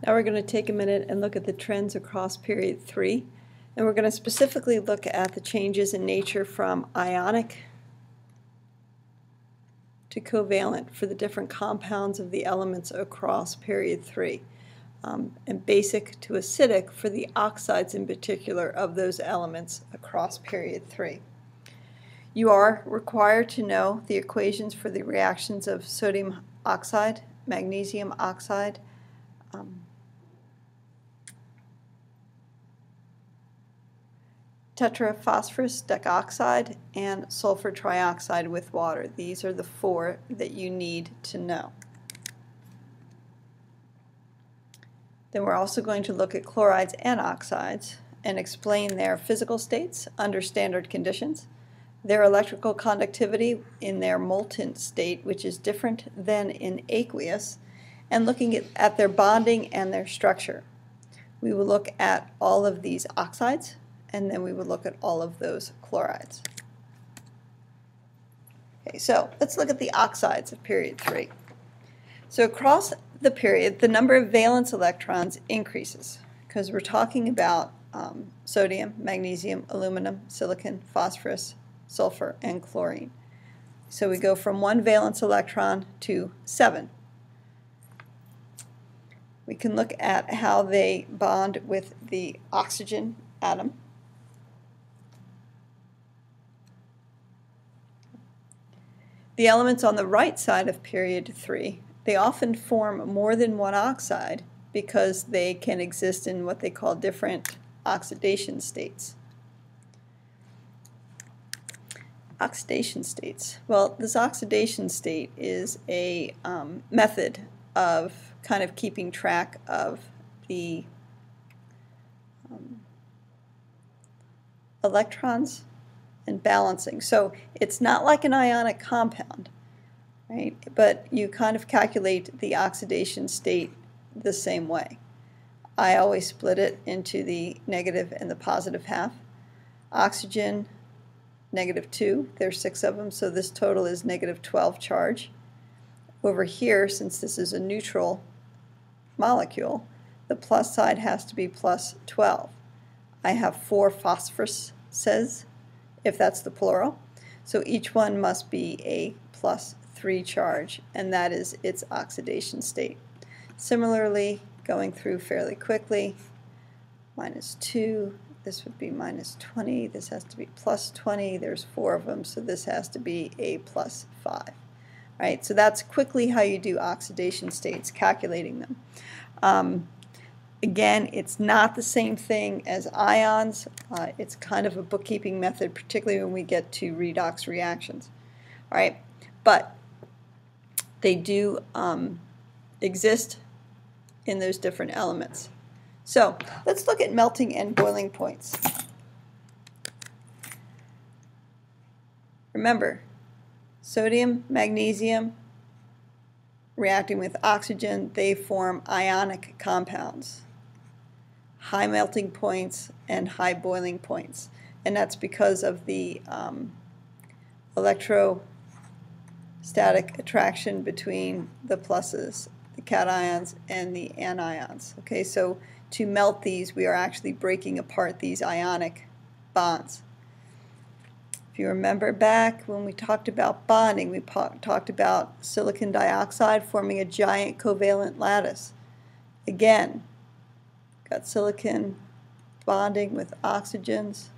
Now we're going to take a minute and look at the trends across period 3, and we're going to specifically look at the changes in nature from ionic to covalent for the different compounds of the elements across period 3, and basic to acidic for the oxides in particular of those elements across period 3. You are required to know the equations for the reactions of sodium oxide, magnesium oxide, tetraphosphorus digoxide, and sulfur trioxide with water. These are the 4 that you need to know. Then we're also going to look at chlorides and oxides and explain their physical states under standard conditions, their electrical conductivity in their molten state, which is different than in aqueous, and looking at their bonding and their structure. We will look at all of these oxides, and then we would look at all of those chlorides. Okay, so let's look at the oxides of period 3. So across the period, the number of valence electrons increases because we're talking about sodium, magnesium, aluminum, silicon, phosphorus, sulfur, and chlorine. So we go from 1 valence electron to 7. We can look at how they bond with the oxygen atom. The elements on the right side of period 3, they often form more than one oxide because they can exist in what they call different oxidation states. Oxidation states. Well, this oxidation state is a method of kind of keeping track of the electrons and balancing. So it's not like an ionic compound, right? But you kind of calculate the oxidation state the same way. I always split it into the negative and the positive half. Oxygen, -2, there's 6 of them, so this total is -12 charge. Over here, since this is a neutral molecule, the plus side has to be +12. I have 4 phosphoruses, if that's the plural, so each one must be a +3 charge, and that is its oxidation state. Similarly, going through fairly quickly, -2, this would be -20, this has to be +20, there's 4 of them, so this has to be a +5. Right, so that's quickly how you do oxidation states, calculating them. Again, it's not the same thing as ions. It's kind of a bookkeeping method, particularly when we get to redox reactions. All right, but they do exist in those different elements. So let's look at melting and boiling points. Remember, sodium, magnesium, reacting with oxygen, they form ionic compounds. High melting points and high boiling points. And that's because of the electrostatic attraction between the pluses, the cations, and the anions. Okay, so to melt these, we are actually breaking apart these ionic bonds. If you remember back when we talked about bonding, we talked about silicon dioxide forming a giant covalent lattice. Again, got silicon bonding with oxygens.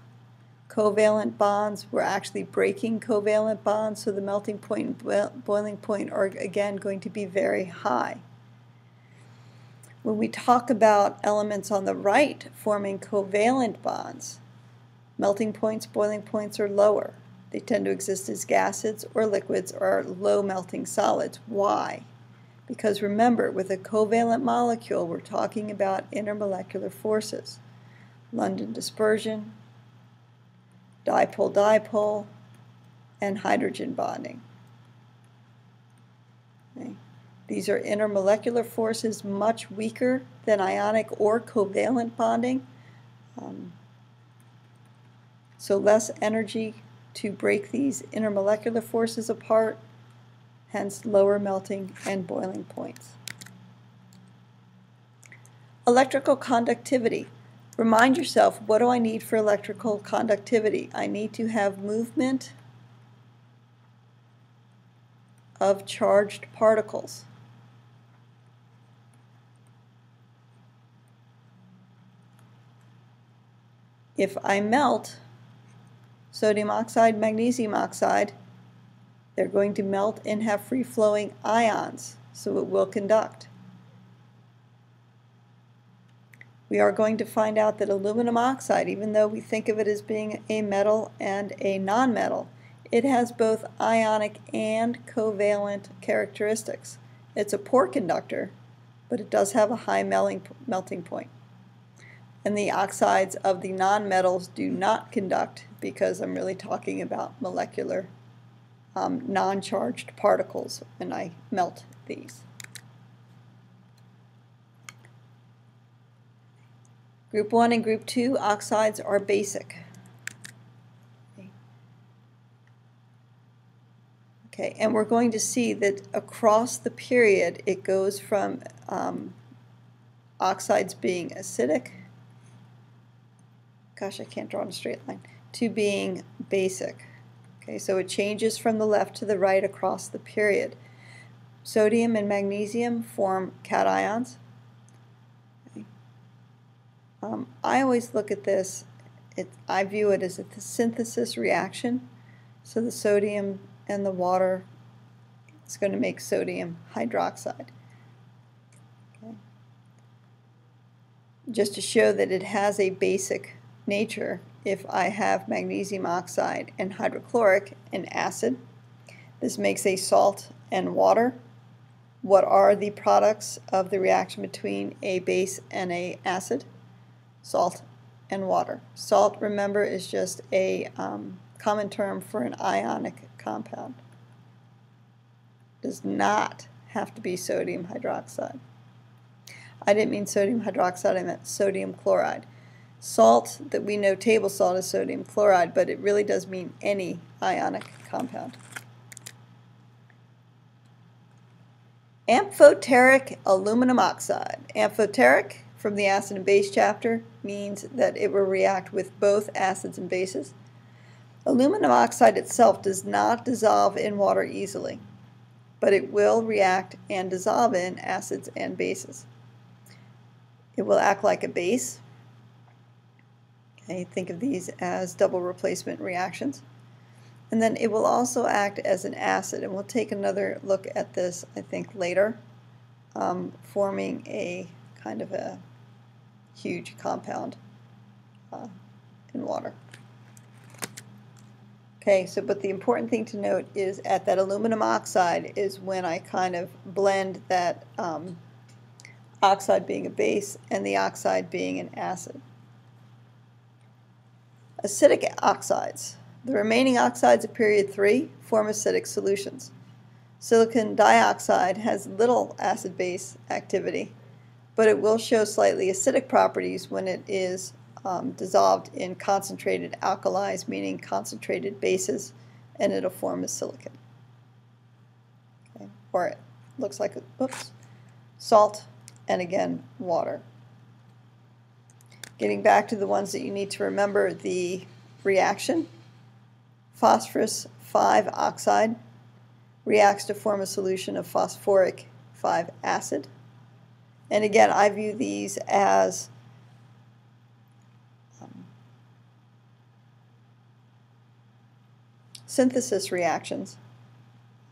Covalent bonds, we're actually breaking covalent bonds, so the melting point and boiling point are again going to be very high. When we talk about elements on the right forming covalent bonds, melting points, boiling points are lower. They tend to exist as gases or liquids or low melting solids. Why? Because remember, with a covalent molecule, we're talking about intermolecular forces. London dispersion, dipole-dipole, and hydrogen bonding. Okay. These are intermolecular forces, much weaker than ionic or covalent bonding. So less energy to break these intermolecular forces apart, hence lower melting and boiling points. Electrical conductivity. Remind yourself, what do I need for electrical conductivity? I need to have movement of charged particles. If I melt sodium oxide, magnesium oxide, they're going to melt and have free-flowing ions, so it will conduct. We are going to find out that aluminum oxide, even though we think of it as being a metal and a nonmetal, it has both ionic and covalent characteristics. It's a poor conductor, but it does have a high melting point. And the oxides of the nonmetals do not conduct, because I'm really talking about molecular non-charged particles when I melt these. Group 1 and Group 2 oxides are basic. Okay, and we're going to see that across the period it goes from oxides being acidic, gosh, I can't draw in a straight line, to being basic. Okay, so it changes from the left to the right across the period. Sodium and magnesium form cations. Okay. I always look at this, I view it as a synthesis reaction. So the sodium and the water is going to make sodium hydroxide. Okay. Just to show that it has a basic nature, if I have magnesium oxide and hydrochloric, an acid, this makes a salt and water. What are the products of the reaction between a base and an acid? Salt and water. Salt, remember, is just a common term for an ionic compound. Does not have to be sodium hydroxide. I didn't mean sodium hydroxide, I meant sodium chloride. Salt, that we know table salt is sodium chloride, but it really does mean any ionic compound. Amphoteric aluminum oxide. Amphoteric, from the acid and base chapter, means that it will react with both acids and bases. Aluminum oxide itself does not dissolve in water easily, but it will react and dissolve in acids and bases. It will act like a base. Okay, think of these as double replacement reactions. And then it will also act as an acid, and we'll take another look at this, I think, later, forming a kind of a huge compound in water. Okay, so but the important thing to note is at that aluminum oxide is when I kind of blend that oxide being a base and the oxide being an acid. Acidic oxides. The remaining oxides of period 3 form acidic solutions. Silicon dioxide has little acid-base activity, but it will show slightly acidic properties when it is dissolved in concentrated alkalis, meaning concentrated bases, and it'll form a silicon. Okay. Or it looks like, salt, and again, water. Getting back to the ones that you need to remember, the reaction, phosphorus 5 oxide reacts to form a solution of phosphoric 5 acid. And again, I view these as synthesis reactions.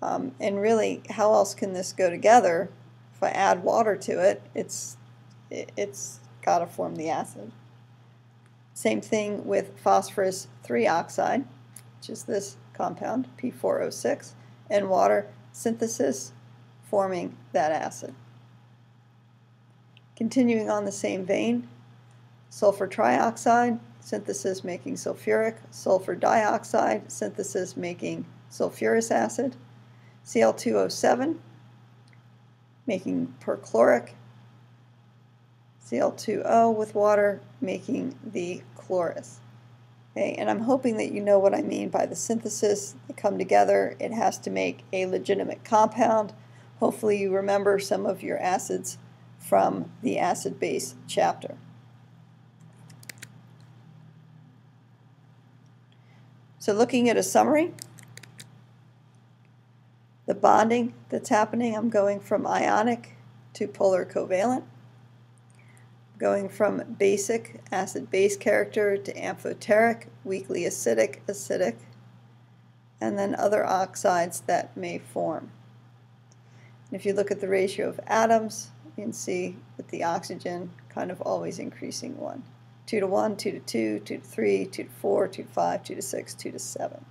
And really, how else can this go together? If I add water to it, it's got to form the acid. Same thing with phosphorus 3 oxide, which is this compound, P4O6, and water synthesis forming that acid. Continuing on the same vein, sulfur trioxide, synthesis making sulfuric, sulfur dioxide, synthesis making sulfurous acid, Cl2O7 making perchloric, Cl2O with water making the chlorus. Okay, and I'm hoping that you know what I mean by the synthesis. They come together. It has to make a legitimate compound. Hopefully you remember some of your acids from the acid-base chapter. So looking at a summary, the bonding that's happening, I'm going from ionic to polar covalent, going from basic acid-base character to amphoteric, weakly acidic, acidic, and then other oxides that may form. And if you look at the ratio of atoms, you can see with the oxygen kind of always increasing 1. 2 to 1, 2 to 2, 2 to 3, 2 to 4, 2 to 5, 2 to 6, 2 to 7.